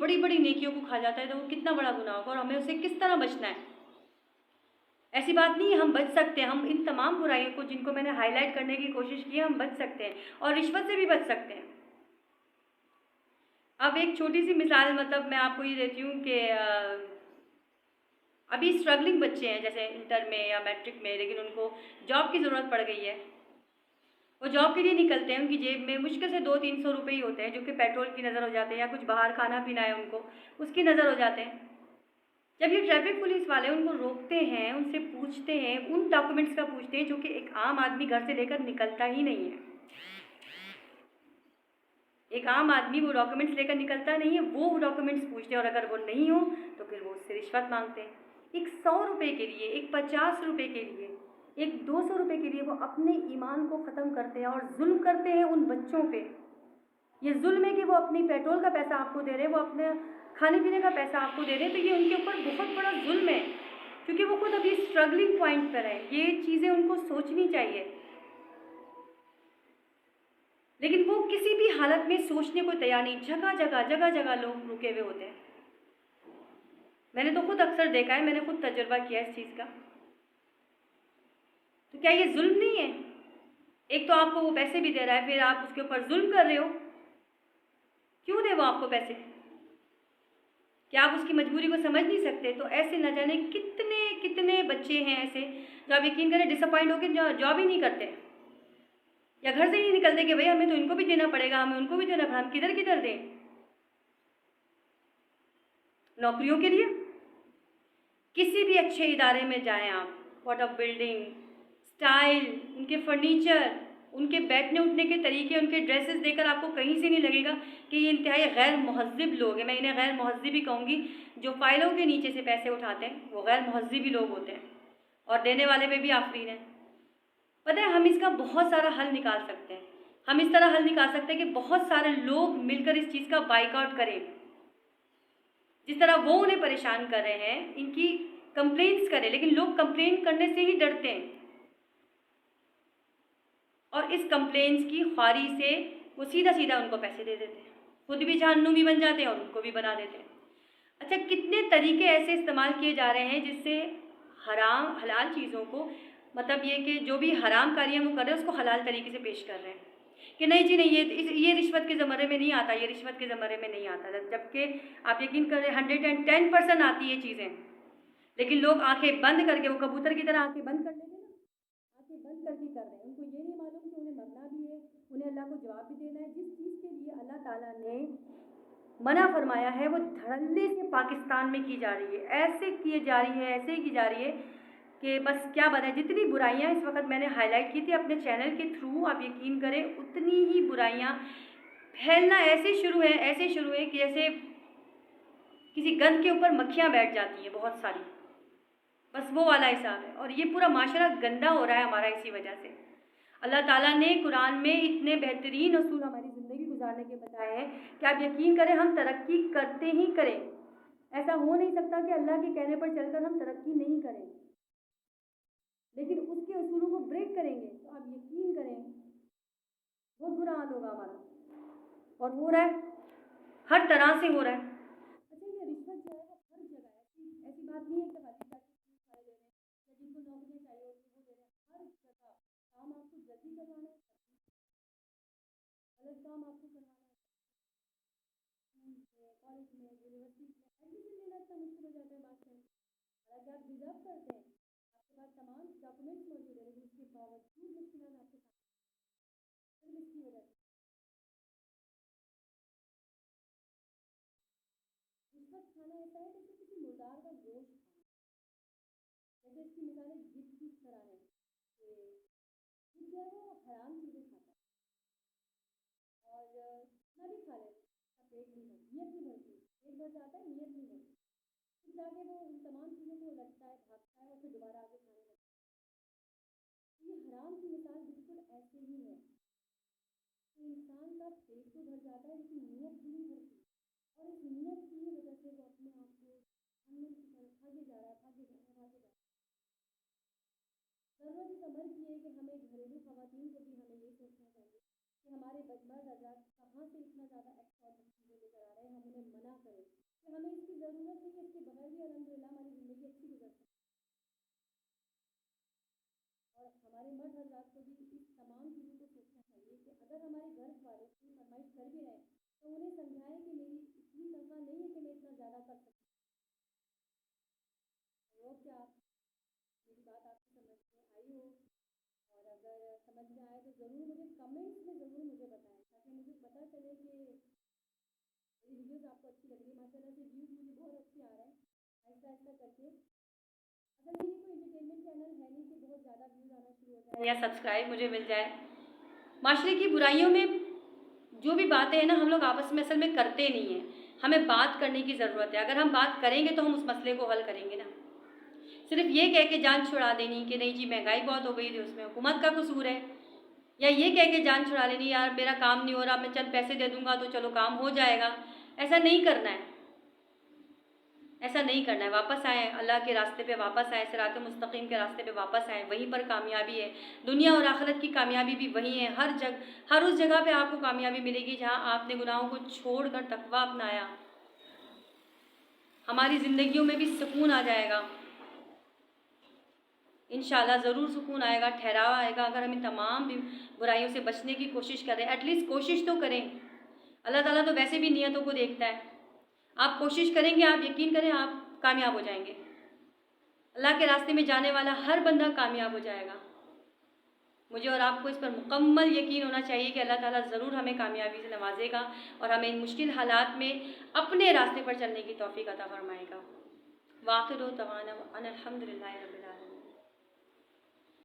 بڑی بڑی نیکیوں کو کھا جاتا ہے تو وہ کتنا بڑا گناہ ہوگا، اور ہمیں اسے کس طرح بچنا ہے۔ ایسی بات نہیں ہے، ہم بچ سکتے ہیں، ہم ان تمام برائیوں کو جن کو میں نے ہائی لائٹ کرنے کی کوشش کی ہے ہم بچ سکتے ہیں، اور رشوت سے بھی بچ سکتے ہیں۔ اب ایک چھوٹی سی مثال مطلب میں آپ کو یہ دیتی ہوں کہ ابھی اسٹرگلنگ بچے ہیں جیسے انٹر میں یا میٹرک میں، لیکن ان کو جاب کی ضرورت پڑ گئی ہے، وہ جاب کے لیے نکلتے ہیں، ان کی جیب میں مشکل سے 200-300 روپے ہی ہوتے ہیں جو کہ پیٹرول کی نظر ہو جاتے ہیں، یا کچھ باہر کھانا پینا ہے ان کو اس کی نظر ہو جاتے ہیں۔ جب یہ ٹریفک پولیس والے ان کو روکتے ہیں، ان سے پوچھتے ہیں، ان ڈاکومنٹس کا پوچھتے ہیں جو کہ ایک عام آدمی گھر سے لے کر نکلتا ہی نہیں ہے، ایک عام آدمی وہ ڈاکومنٹس لے کر نکلتا نہیں ہے، وہ ڈاکومنٹس پوچھتے ہیں، اور اگر وہ نہیں ہو تو پھر وہ اس سے رشوت مانگتے ہیں۔ ایک 100 روپے کے لیے، ایک 50 روپے کے لیے، ایک 200 روپے کے لیے وہ اپنے ایمان کو ختم کرتے ہیں اور ظلم کرتے ہیں ان بچوں پہ۔ یہ ظلم ہے کہ وہ اپنی پیٹرول کا پیسہ آپ کو دے رہے ہیں، وہ اپنے کھانے پینے کا پیسہ آپ کو دے رہے ہیں، تو یہ ان کے اوپر بہت بڑا ظلم ہے، کیونکہ وہ خود ابھی اسٹرگلنگ پوائنٹ پر ہے۔ یہ چیزیں ان کو سوچنی چاہیے، لیکن وہ کسی بھی حالت میں سوچنے کو تیار نہیں۔ جگہ جگہ لوگ رکے ہوئے ہوتے ہیں، میں نے تو خود اکثر دیکھا ہے، میں نے خود تجربہ کیا اس چیز کا۔ تو کیا یہ ظلم نہیں ہے؟ ایک تو آپ کو وہ پیسے بھی دے رہا ہے، پھر آپ اس کے اوپر ظلم کر رہے ہو۔ کیوں دے وہ آپ کو پیسے؟ کیا آپ اس کی مجبوری کو سمجھ نہیں سکتے؟ تو ایسے نہ جانے کتنے بچے ہیں ایسے جو آپ یقین کریں ڈس اپوائنٹ ہو کے جاب ہی نہیں کرتے، یا گھر سے ہی نہیں نکلتے کہ بھئی ہمیں تو ان کو بھی دینا پڑے گا، ہمیں ان کو بھی دینا پڑے گا، ہم کدھر دیں نوکریوں کے لیے؟ کسی بھی اچھے ادارے میں جائیں آپ، واٹ آف بلڈنگ، سٹائل، ان کے فرنیچر، ان کے بیٹھنے اٹھنے کے طریقے، ان کے ڈریسز دیکھ کر آپ کو کہیں سے نہیں لگے گا کہ یہ انتہائی غیر مہذب لوگ ہیں۔ میں انہیں غیر مہذب ہی کہوں گی، جو فائلوں کے نیچے سے پیسے اٹھاتے ہیں وہ غیر مہذب ہی لوگ ہوتے ہیں، اور دینے والے پہ بھی آفرین ہے۔ پتہ ہے ہم اس کا بہت سارا حل نکال سکتے ہیں، ہم اس طرح حل نکال سکتے ہیں کہ بہت سارے لوگ مل کر اس چیز کا بائیکاٹ کریں، جس طرح وہ انہیں پریشان کر رہے ہیں ان کی کمپلینٹس کریں، لیکن لوگ کمپلین کرنے سے ہی ڈرتے ہیں، اور اس کمپلینٹس کی خواری سے وہ سیدھا ان کو پیسے دے دیتے ہیں، خود بھی جہنمی بن جاتے ہیں اور ان کو بھی بنا دیتے ہیں۔ اچھا، کتنے طریقے ایسے استعمال کیے جا رہے ہیں جس سے حرام حلال چیزوں کو، مطلب یہ کہ جو بھی حرام کاریاں وہ کر رہے ہیں اس کو حلال طریقے سے پیش کر رہے ہیں کہ نہیں جی نہیں، یہ رشوت کے زمرے میں نہیں آتا، یہ رشوت کے زمرے میں نہیں آتا، جبکہ آپ یقین کریں 110% آتی یہ چیزیں، لیکن لوگ آنکھیں بند کر کے، وہ کبوتر کی طرح آنکھیں بند کر لیتے ہیں نا، آنکھیں بند کر کے کر رہے ہیں، ان کو یہ نہیں معلوم کہ انہیں مرنا بھی ہے، انہیں اللہ کو جواب بھی دینا ہے۔ جس چیز کے لیے اللہ تعالیٰ نے منع فرمایا ہے وہ دھڑلے سے پاکستان میں کی جا رہی ہے، ایسے کی جا رہی ہے، ایسے ہی کی جا رہی ہے کہ بس کیا بتائیں۔ جتنی برائیاں اس وقت میں نے ہائی لائٹ کی تھی اپنے چینل کے تھرو، آپ یقین کریں اتنی ہی برائیاں پھیلنا ایسے شروع ہے کہ جیسے کسی گند کے اوپر مکھیاں بیٹھ جاتی ہیں بہت ساری، بس وہ والا حساب ہے، اور یہ پورا معاشرہ گندا ہو رہا ہے ہمارا اسی وجہ سے۔ اللہ تعالیٰ نے قرآن میں اتنے بہترین اصول ہماری زندگی گزارنے کے بتائے ہیں کہ آپ یقین کریں ہم ترقی کرتے ہی کریں، ایسا ہو نہیں سکتا کہ اللہ کے کہنے پر چل کر ہم ترقی نہیں کریں، لیکن اس کے اصولوں کو بریک کریں گے تو آپ یقین کریں بہت برا حال ہوگا ہمارا، اور ہو رہا ہے، ہر طرح سے ہو رہا ہے۔ اچھا، یہ رشوت جو ہے وہ ہر جگہ ہے، ایسی بات نہیں ہے کہ خالی سارے دے رہے ہیں یا جن کو نوکریاں چاہیے ہوتی ہیں وہ دے رہے ہیں، ہر جگہ کام آپ کو جلدی کروانا ہے، غلط کام آپ کو کروانا ہے، اسکول میں، کالج میں، یونیورسٹی میں، ایڈمیشن لینا اتنا مشکل ہو جاتا ہے بات میں، حالانکہ آپ ڈیزرو کرتے ہیں، آپ کے پاس تمام ڈاکومنٹس موجود ہیں، لیکن اس کے باوجود مشکلات آپ کے سامنے، صرف اس کی وجہ سے رشوت کھانا ایسا ہے جیسے کسی مردار کا گوشت کھانا، جیسے اس کی مثالیں جس کس طرح ہے کہ جس جو ہے وہ حرام چیزیں کھاتا ہے، اور نہ بھی کھا لیتا ہے، پیٹ نہیں بھرتی، نیت نہیں بھرتی، پیٹ بھر جاتا ہے، نیت نہیں بھرتی، پھر جا کے وہ ان تمام چیزوں کو لگتا ہے، بھاگتا ہے، اور پھر دوبارہ آگے کھانے لگتا ہے۔ یہ حرام کی مثال بالکل ایسے ہی ہے کہ انسان کا پیٹ تو بھر جاتا ہے لیکن نیت بھی نہیں بھرتی، اور اس نیت کی وجہ سے وہ اپنے آپ کو جہنم کی طرف بھاگے جا رہا ہے۔ ضرورت اس امر کی ہے کہ ہمیں گھریلو خواتین کو بھی ہمیں یہ سوچنا چاہیے کہ ہمارے مرد حضرات کہاں سے اتنا زیادہ ایکسٹرا چیزیں لے کر آ رہے ہیں، ہم انہیں منع کریں کہ ہمیں اس کی ضرورت نہیں ہے، اس کے بغیر بھی الحمدللہ ہماری زندگی اچھی گزر سکتی ہے۔ اور ہمارے مرد حضرات کو بھی اس تمام چیزوں کو سوچنا چاہیے کہ اگر ہمارے گھر والے کوئی فرمائش کر بھی رہے ہیں تو انہیں سمجھائیں کہ میری اتنی تنخواہ نہیں ہے کہ میں اتنا زیادہ کر سکوں۔ اور کیا آپ میری بات آپ کو سمجھ میں آئی ہو، اور اگر سمجھ میں آئے تو ضرور مجھے کمنٹس میں ضرور مجھے بتائیں تاکہ مجھے پتہ چلے کہ میری ویڈیوز آپ کو اچھی لگ رہی ہے۔ ماشاء اللہ سے ویوز مجھے بہت اچھے آ رہے ہیں آہستہ آہستہ کر کے۔ اصل میں یہ کوئی انٹرٹینمنٹ چینل ہے نہیں کہ بہت زیادہ ویوز آنا شروع ہو جائے یا سبسکرائب مجھے مل جائے۔ معاشرے کی برائیوں میں جو بھی باتیں ہیں نا، ہم لوگ آپس میں اصل میں کرتے نہیں ہیں، ہمیں بات کرنے کی ضرورت ہے۔ اگر ہم بات کریں گے تو ہم اس مسئلے کو حل کریں گے نا۔ صرف یہ کہہ کے جان چھڑا دینی کہ نہیں جی مہنگائی بہت ہو گئی تھی، اس میں حکومت کا قصور ہے، یا یہ کہہ کے جان چھڑا لینی یار میرا کام نہیں ہو رہا، میں چند پیسے دے دوں گا تو چلو کام ہو جائے گا۔ ایسا نہیں کرنا ہے، ایسا نہیں کرنا ہے۔ واپس آئیں اللہ کے راستے پہ، واپس آئیں صراط مستقیم کے راستے پہ، واپس آئیں، وہیں پر کامیابی ہے۔ دنیا اور آخرت کی کامیابی بھی وہی ہے۔ ہر اس جگہ پہ آپ کو کامیابی ملے گی جہاں آپ نے گناہوں کو چھوڑ کر تقویٰ اپنایا۔ ہماری زندگیوں میں بھی سکون آ جائے گا، انشاءاللہ ضرور سکون آئے گا، ٹھہراؤ آئے گا اگر ہم ان تمام برائیوں سے بچنے کی کوشش کریں۔ ایٹ لیسٹ کوشش تو کریں۔ اللہ تعالیٰ تو ویسے بھی نیتوں کو دیکھتا ہے۔ آپ کوشش کریں گے، آپ یقین کریں آپ کامیاب ہو جائیں گے۔ اللہ کے راستے میں جانے والا ہر بندہ کامیاب ہو جائے گا۔ مجھے اور آپ کو اس پر مکمل یقین ہونا چاہیے کہ اللہ تعالیٰ ضرور ہمیں کامیابی سے نوازے گا اور ہمیں ان مشکل حالات میں اپنے راستے پر چلنے کی توفیق عطا فرمائے گا۔ وآخر دعوانا ان الحمد للہ رب العالمین۔